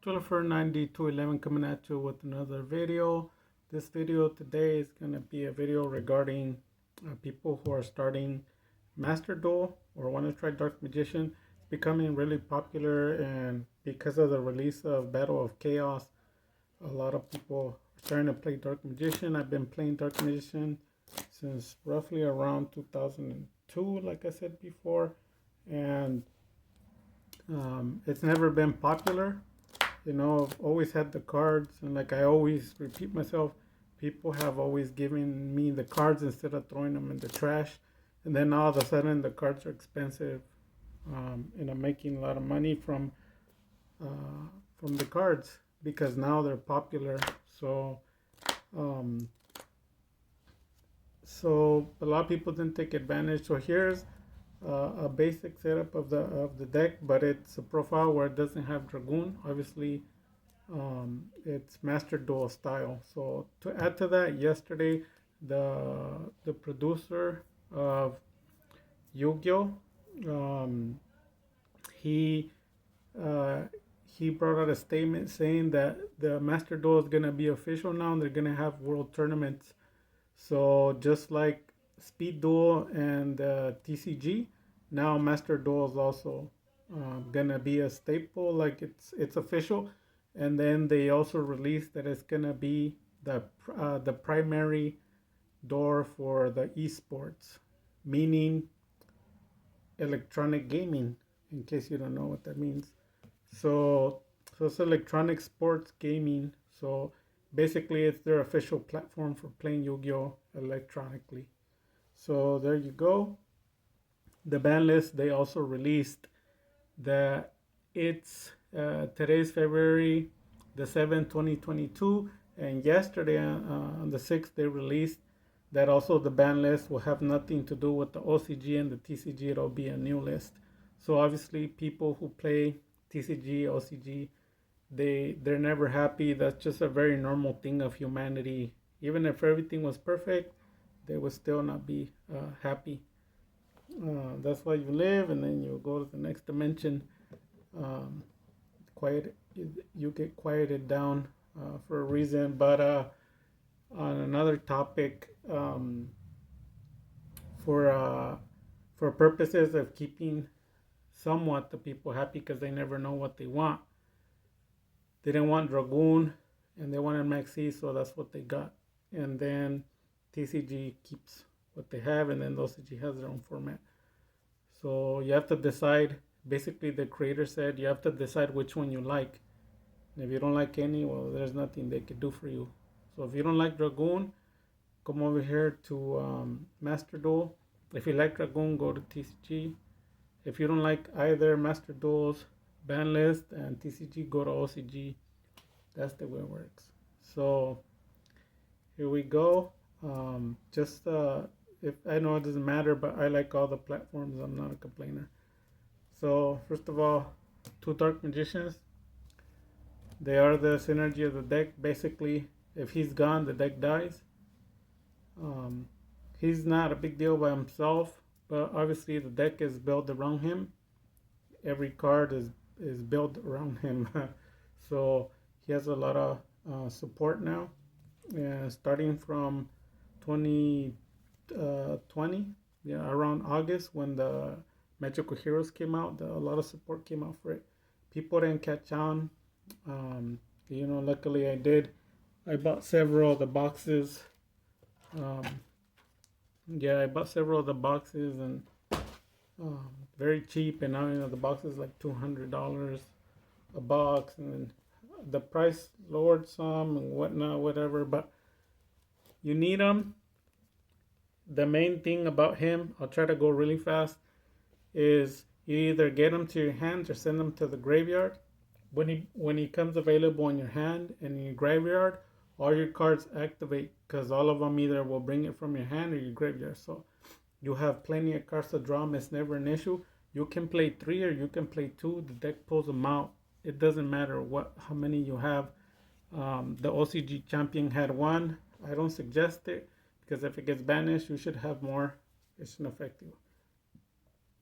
Twilifer9211 coming at you with another video. This video today is going to be a video regarding people who are starting Master Duel or want to try Dark Magician. It's becoming really popular, and because of the release of Battle of Chaos, a lot of people are starting to play Dark Magician. I've been playing Dark Magician since roughly around 2002, like I said before, and it's never been popular. I've always had the cards, and like I always repeat myself, people have always given me the cards instead of throwing them in the trash. And then all of a sudden, the cards are expensive, and I'm making a lot of money from the cards because now they're popular. Um, so a lot of people didn't take advantage. So here's a basic setup of the deck, but it's a profile where it doesn't have Dragoon. Obviously, it's Master Duel style. So to add to that, yesterday the producer of Yu-Gi-Oh, he he brought out a statement saying that the Master Duel is gonna be official now, and they're gonna have world tournaments. So just like Speed Duel and TCG, now Master Duel is also gonna be a staple. Like it's official, and then they also released that it's gonna be the primary door for the esports, meaning electronic gaming. In case you don't know what that means, so it's electronic sports gaming. So basically, it's their official platform for playing Yu-Gi-Oh electronically. So there you go. The ban list, they also released that it's today's February the 7th, 2022, and yesterday on the 6th they released that also the ban list will have nothing to do with the OCG and the TCG. It'll be a new list. So obviously people who play TCG, OCG, they're never happy. That's just a very normal thing of humanity. Even if everything was perfect, they would still not be happy. That's why you live, and then you go to the next dimension. Quiet, you get quieted down for a reason. But on another topic, for purposes of keeping somewhat the people happy, because they never know what they want. They didn't want Dragoon, and they wanted Maxi, so that's what they got. And then TCG keeps what they have, and then OCG has their own format. So you have to decide. Basically, the creator said you have to decide which one you like. And if you don't like any, well, there's nothing they could do for you. So if you don't like Dragoon, come over here to Master Duel. If you like Dragoon, go to TCG. If you don't like either Master Duel's ban list and TCG, go to OCG. That's the way it works. So here we go. If I know it doesn't matter, but I like all the platforms. I'm not a complainer. So first of all, two Dark Magicians. They are the synergy of the deck. Basically, if he's gone, the deck dies. He's not a big deal by himself, but obviously the deck is built around him. Every card is built around him. So he has a lot of support now. And starting from 2020, yeah, around August when the Magical Heroes came out, a lot of support came out for it. People didn't catch on. Luckily I did. I bought several of the boxes. I bought several of the boxes, and very cheap. And now the box is like $200 a box, and then the price lowered some and whatnot, whatever. But you need them. The main thing about him, I'll try to go really fast, is you either get them to your hands or send them to the graveyard. When he comes available in your hand and in your graveyard, all your cards activate, because all of them either will bring it from your hand or your graveyard. So you have plenty of cards to draw them. It's never an issue. You can play 3 or you can play 2. The deck pulls them out. It doesn't matter how many you have. The OCG champion had 1. I don't suggest it, because if it gets banished, you should have more. It shouldn't affect you.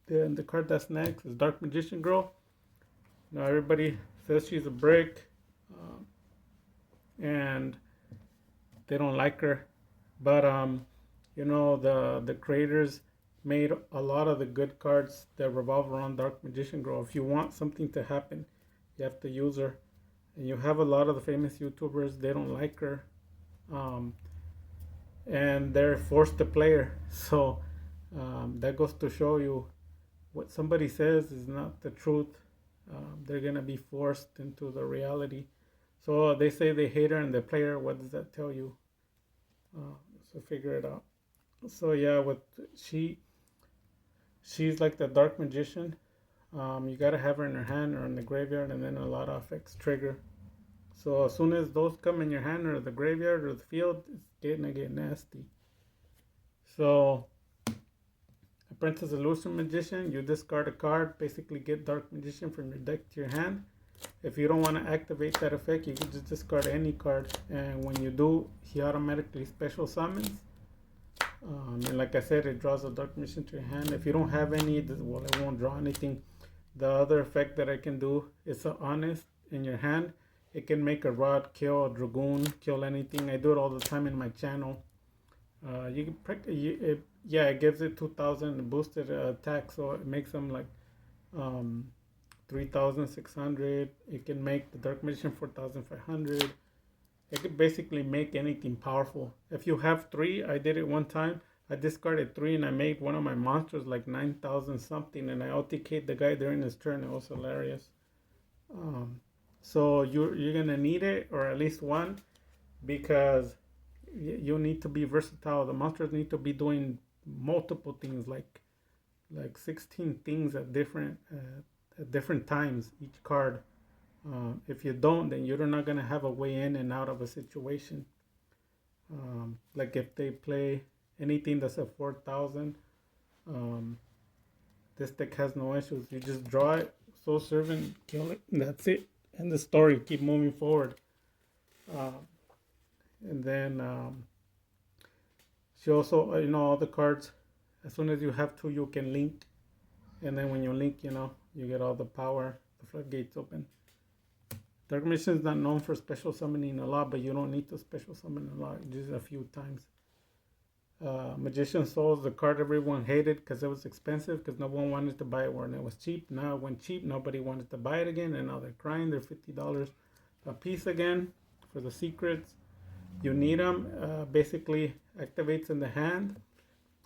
Then the card that's next is Dark Magician Girl. Now everybody says she's a brick. and they don't like her. But the creators made a lot of the good cards that revolve around Dark Magician Girl. If you want something to happen, you have to use her. And you have a lot of the famous YouTubers, they don't like her. Um, and they're forced to play her. So that goes to show you what somebody says is not the truth. They're gonna be forced into the reality. So they say they hate her and they play her. What does that tell you? So figure it out. So yeah, with she she's like the dark magician. You gotta have her in her hand or in the graveyard, and then a lot of effects trigger. So as soon as those come in your hand or the graveyard or the field, it's gonna get nasty. So a Princess Illusion Magician, you discard a card, basically get Dark Magician from your deck to your hand. If you don't want to activate that effect, you can just discard any card, and when you do, he automatically special summons. And like I said, it draws a Dark Magician to your hand. If you don't have any, well, it won't draw anything. The other effect that I can do is a Honest in your hand. It can make a Rod kill, a Dragoon kill anything. I do it all the time in my channel. You can it gives it 2,000 boosted attack, so it makes them like um, 3,600. It can make the Dark Magician 4,500. It could basically make anything powerful. If you have three, I did it one time. I discarded three and I made one of my monsters like 9,000 something, and I OTK'd the guy during his turn. It was hilarious. Um, so you're gonna need it, or at least one, because you need to be versatile. The monsters need to be doing multiple things, like 16 things at different times each card. If you don't, then you're not gonna have a way in and out of a situation. Like if they play anything that's at 4,000, um, this deck has no issues. You just draw it, Soul Servant, kill it, and that's it. And the story, keep moving forward. And then she also, all the cards. As soon as you have two, you can link, and then when you link, you get all the power. The floodgates open. Dark Magician is not known for special summoning a lot, but you don't need to special summon a lot, just a few times. Magician Soul is the card everyone hated because it was expensive, because no one wanted to buy it when it was cheap. Now it went cheap, nobody wanted to buy it again, and now they're crying. They're $50 a piece again for the secrets. You need them. Basically activates in the hand.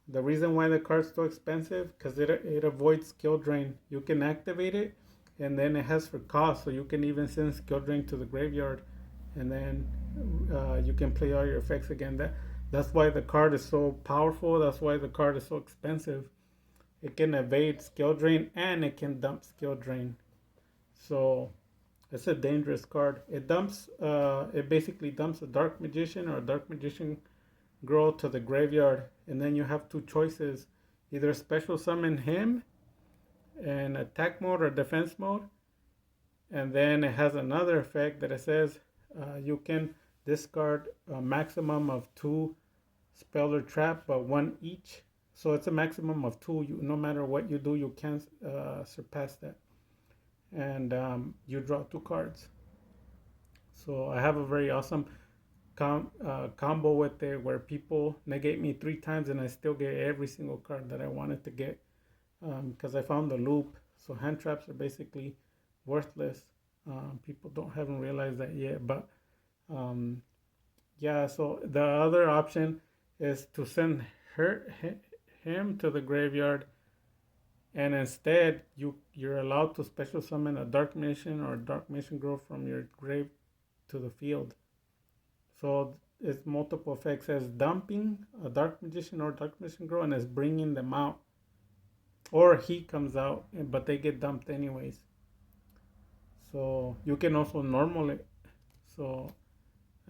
The reason why the card's so expensive, because it avoids skill drain. You can activate it, and then it has for cost, so you can even send skill drain to the graveyard, and then you can play all your effects again. That's why the card is so powerful. That's why the card is so expensive. It can evade skill drain and it can dump skill drain. So it's a dangerous card. It basically dumps a Dark Magician or a Dark Magician Girl to the graveyard, and then you have two choices: either special summon him in attack mode or defense mode, and then it has another effect that it says you can discard a maximum of two spell or trap, but one each. So it's a maximum of two. No matter what you do, you can't surpass that. And you draw two cards. So I have a very awesome combo with it where people negate me 3 times and I still get every single card that I wanted to get, because I found the loop. So hand traps are basically worthless. People haven't realized that yet, but yeah. So the other option is to send him to the graveyard, and instead you're allowed to special summon a Dark Magician or a Dark Magician Girl from your grave to the field. So it's multiple effects as dumping a Dark Magician or Dark Magician Girl, and as bringing them out, or he comes out, but they get dumped anyways. So you can also normal it. So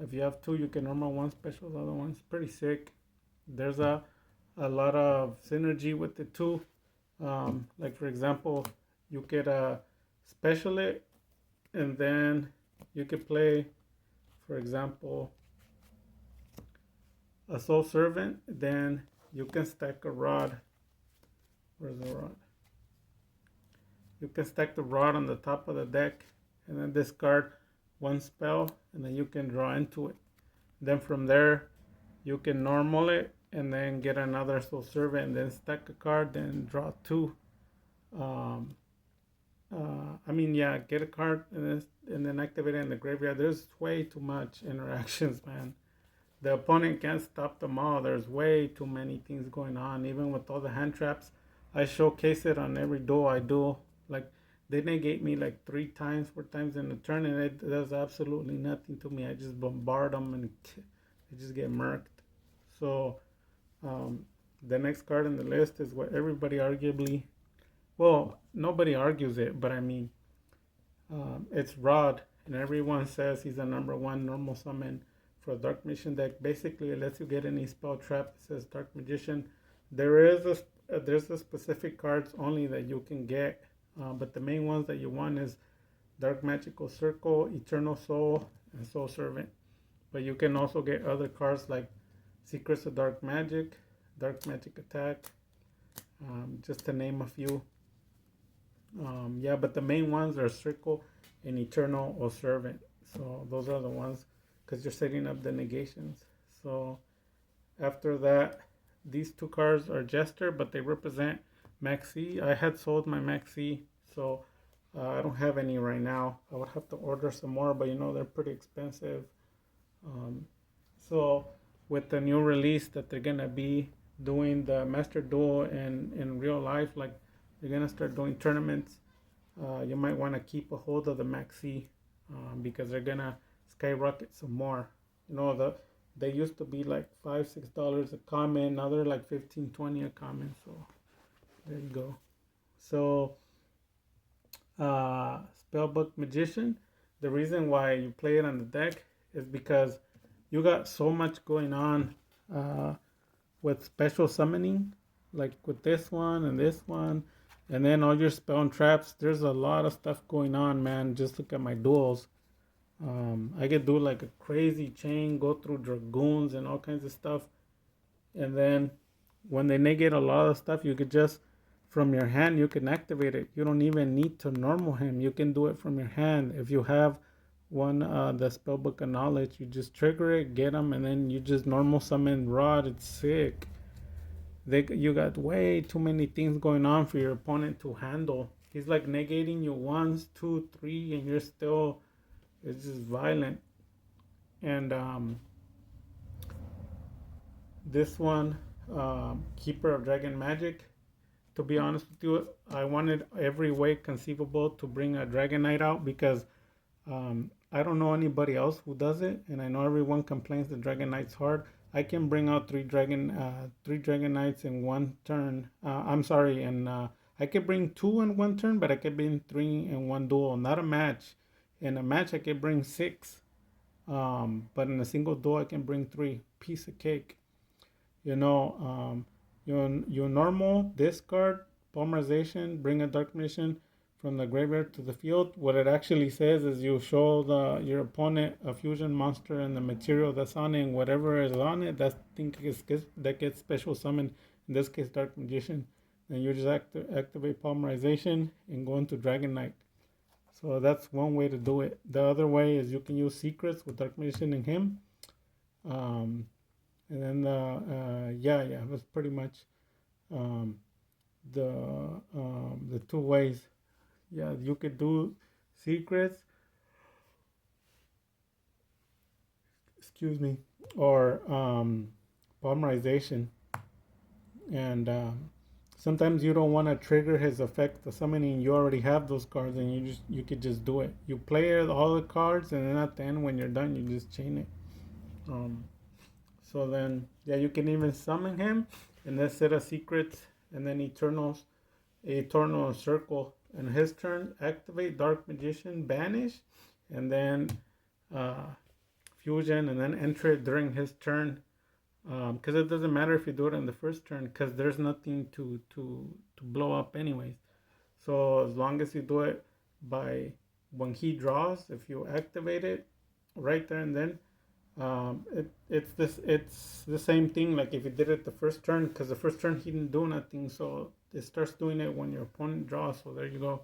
if you have two, you can normal one, special the other one. It's pretty sick. There's a lot of synergy with the two. Like for example, you could special it, and then you could play, for example, a Soul Servant. Then you can stack a Rod. Where's the Rod? You can stack the Rod on the top of the deck, and then discard one spell, and then you can draw into it. Then from there, you can normal it, and then get another soul servant, and then stack a card, then draw two. Um, I mean, yeah, get a card and then activate it in the graveyard. There's way too much interactions, man. The opponent can't stop them all. There's way too many things going on. Even with all the hand traps, I showcase it on every duel I do. Like they negate me like 3 times, 4 times in the turn, and it does absolutely nothing to me. I just bombard them and they just get murked. So um, the next card on the list is what everybody arguably, well, nobody argues it, but I mean, it's Rod, and everyone says he's the number one normal summon for a Dark Magician deck. Basically, it lets you get any spell trap. It says Dark Magician. There's a specific cards only that you can get, but the main ones that you want is Dark Magical Circle, Eternal Soul, and Soul Servant. But you can also get other cards like Secrets of Dark Magic, Dark Magic Attack, just to name a few. Yeah, but the main ones are Circle and Eternal or Servant. So those are the ones because you're setting up the negations. So after that, these two cards are Jester, but they represent Maxi. I had sold my Maxi, so I don't have any right now. I would have to order some more, but they're pretty expensive. Um, so with the new release that they're gonna be doing the Master Duel in real life, like they're gonna start doing tournaments. You might want to keep a hold of the Maxi because they're gonna skyrocket some more. They used to be like $5-6 a comment. Now they're like 15-20 a comment. So there you go. So Spellbook Magician. The reason why you play it on the deck is because you got so much going on with special summoning, like with this one and this one, and then all your spell and traps. There's a lot of stuff going on, man. Just look at my duels. I could do like a crazy chain, go through dragoons and all kinds of stuff. And then when they negate a lot of stuff, you could just, from your hand, you can activate it. You don't even need to normal him. You can do it from your hand. If you have the spellbook of knowledge, you just trigger it, get them, and then you just normal summon Rod. It's sick. You got way too many things going on for your opponent to handle. He's like negating you once, two, three, and you're still, it's just violent. And this one, Keeper of Dragon Magic, to be honest with you, I wanted every way conceivable to bring a Dragon Knight out because I don't know anybody else who does it, and I know everyone complains the Dragon Knight's hard. I can bring out three Dragon Knights in one turn. I'm sorry, and I could bring two in one turn, but I could bring three in one duel, not a match. In a match, I could bring six, but in a single duel, I can bring three. Piece of cake. You know, your normal discard, polymerization, bring a Dark Mission from the graveyard to the field. What it actually says is you show your opponent a fusion monster and the material that's on it, and whatever is on it, that gets special summoned. In this case, Dark Magician. And you just activate polymerization and go into Dragon Knight. So that's one way to do it. The other way is you can use secrets with Dark Magician and him. And then that's pretty much um, the two ways. Yeah, you could do secrets, excuse me, or polymerization. And sometimes you don't want to trigger his effect of summoning. You already have those cards, and you could just do it. You play all the cards, and then at the end, when you're done, you just chain it. So then, yeah, you can even summon him, and then set a secrets, and then Eternal Circle. And his turn, activate Dark Magician, banish, and then fusion, and then enter it during his turn. Because it doesn't matter if you do it in the first turn, because there's nothing to blow up anyways. So as long as you do it by when he draws, if you activate it right there and then, it's the same thing like if you did it the first turn, because the first turn he didn't do nothing, so it starts doing it when your opponent draws. So there you go.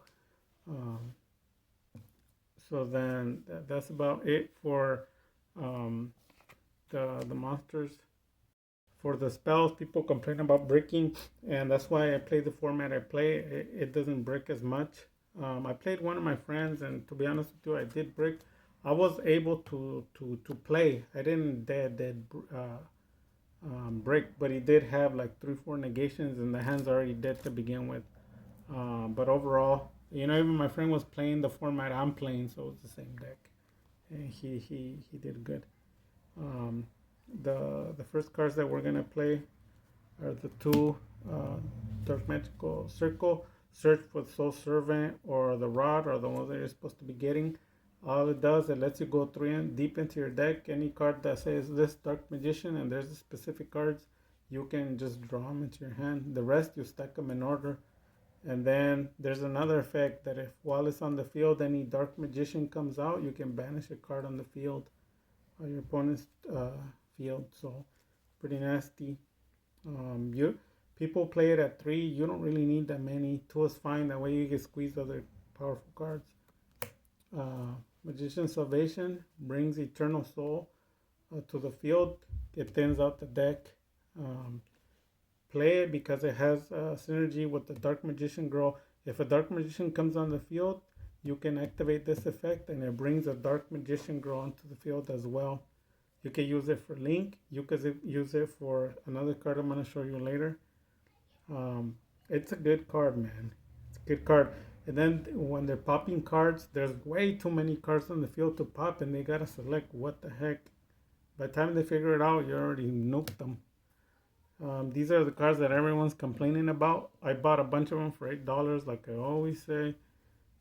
So then that's about it for um, the monsters. For the spells, people complain about breaking, and that's why I play the format I play. It doesn't break as much. I played one of my friends, and to be honest with you, I did break. I was able to play. I didn't break, but he did have like 3 4 negations, and the hand's already dead to begin with. But overall, even my friend was playing the format I'm playing, so it's the same deck, and he did good. Um, the first cards that we're gonna play are the two uh, Dark Magical Circle, Search for the Soul Servant, or the Rod, are the ones that you're supposed to be getting. All it does, it lets you go deep into your deck. Any card that says this Dark Magician and there's specific cards, you can just draw them into your hand. The rest, you stack them in order. And then there's another effect that if while it's on the field, any Dark Magician comes out, you can banish a card on the field, on your opponent's field. So pretty nasty. You People play it at 3. You don't really need that many. 2 is fine. That way you can squeeze other powerful cards. Uh, Magician's Salvation brings Eternal Soul to the field. It thins out the deck. Um, Play it because it has synergy with the Dark Magician Girl. If a Dark Magician comes on the field, you can activate this effect, and it brings a Dark Magician Girl onto the field as well. You can use it for Link. You can use it for another card I'm going to show you later. Um, it's a good card, man. It's a good card. And then when they're popping cards, there's way too many cards on the field to pop, and they gotta select what the heck. By the time they figure it out, you already nuked them. These are the cards that everyone's complaining about. I bought a bunch of them for $8, like I always say,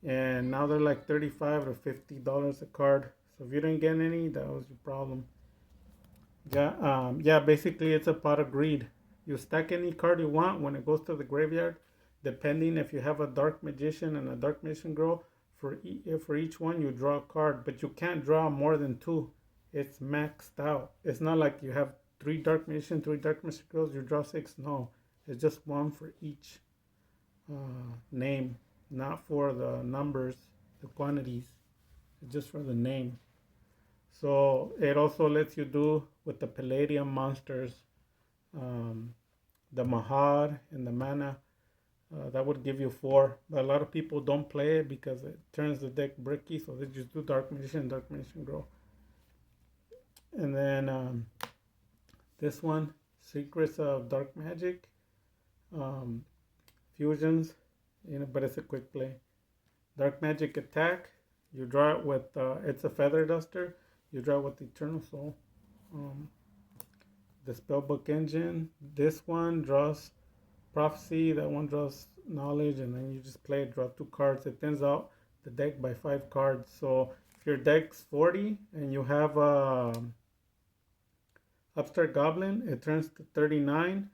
and now they're like $35 to $50 a card. So if you didn't get any, that was your problem. Yeah. Basically, it's a pot of greed. You stack any card you want when it goes to the graveyard, depending if you have a Dark Magician and a Dark Magician Girl. For each one, you draw a card, but you can't draw more than 2. It's maxed out. It's not like you have 3 Dark Magician Girls, you draw 6. No, it's just one for each name, not for the numbers, the quantities. It's just for the name. So it also lets you do with the Palladium monsters, um, the Mahad and the Mana. That would give you 4. But a lot of people don't play it because it turns the deck bricky, so they just do Dark Magician, Dark Magician Girl. And then this one, Secrets of Dark Magic, um, fusions, but it's a quick play. Dark Magic Attack, you draw it with, it's a Feather Duster, you draw it with Eternal Soul. The Spellbook Engine, this one draws Prophecy, that one draws Knowledge, and then you just play it, draw 2 cards. It thins out the deck by 5 cards. So if your deck's 40 and you have Upstart Goblin, it turns to 39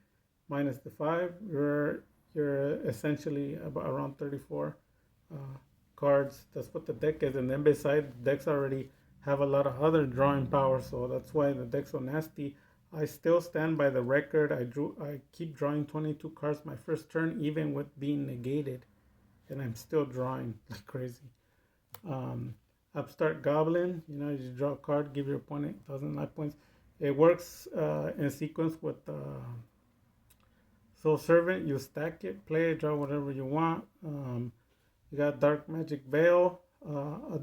minus the 5. You're essentially about around 34 cards. That's what the deck is. And then beside, the decks already have a lot of other drawing power, so that's why the deck's so nasty. I still stand by the record. I keep drawing 22 cards my first turn, even with being negated, and I'm still drawing like crazy. Upstart Goblin, you draw a card, give your opponent 1,000 life points. It works in sequence with Soul Servant. You stack it, play it, draw whatever you want. You got Dark Magic Veil, a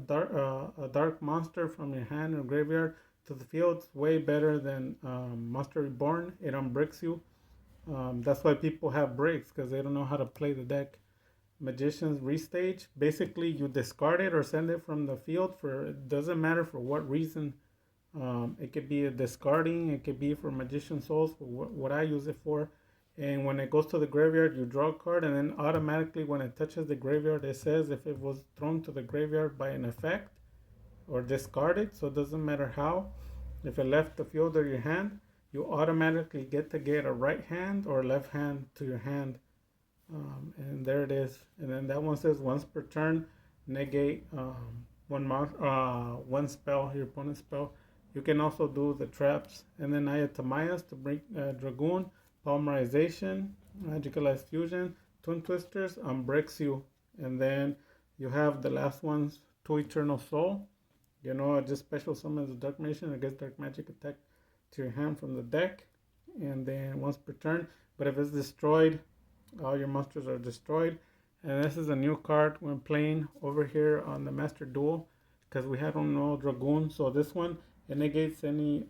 dark monster from your hand or graveyard to the field. It's way better than Monster Reborn. It unbricks you. That's why people have breaks, because they don't know how to play the deck. Magician's Restage. Basically, you discard it or send it from the field it doesn't matter for what reason. It could be a discarding. It could be for Magician Souls, for what I use it for. And when it goes to the graveyard, you draw a card, and then automatically when it touches the graveyard, it says if it was thrown to the graveyard by an effect or discarded, so it doesn't matter how. If it left the field or your hand, you automatically get a right hand or left hand to your hand. And there it is. And then that one says once per turn, negate one spell, your opponent's spell. You can also do the traps. And then Ayatamayas to bring Dragoon, Polymerization, Magicalized Fusion, Twin Twisters, unbricks you. And then you have the last ones two Eternal Soul. You know, it just special summons a Dark Magician and gets Dark Magic attack to your hand from the deck. And then once per turn. But if it's destroyed, all your monsters are destroyed. And this is a new card when playing over here on the Master Duel. Because we had on no Dragoon. So this one, it negates any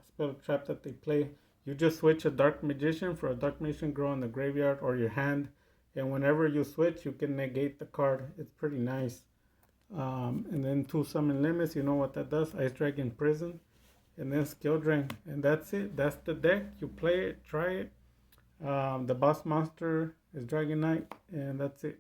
spell trap that they play. You just switch a Dark Magician for a Dark Magician grow in the graveyard or your hand. And whenever you switch, you can negate the card. It's pretty nice. And then two summon limits, you know what that does. Ice Dragon Prison. And then Skill Drain. And that's it. That's the deck. You play it, try it. The boss monster is Dragon Knight. And that's it.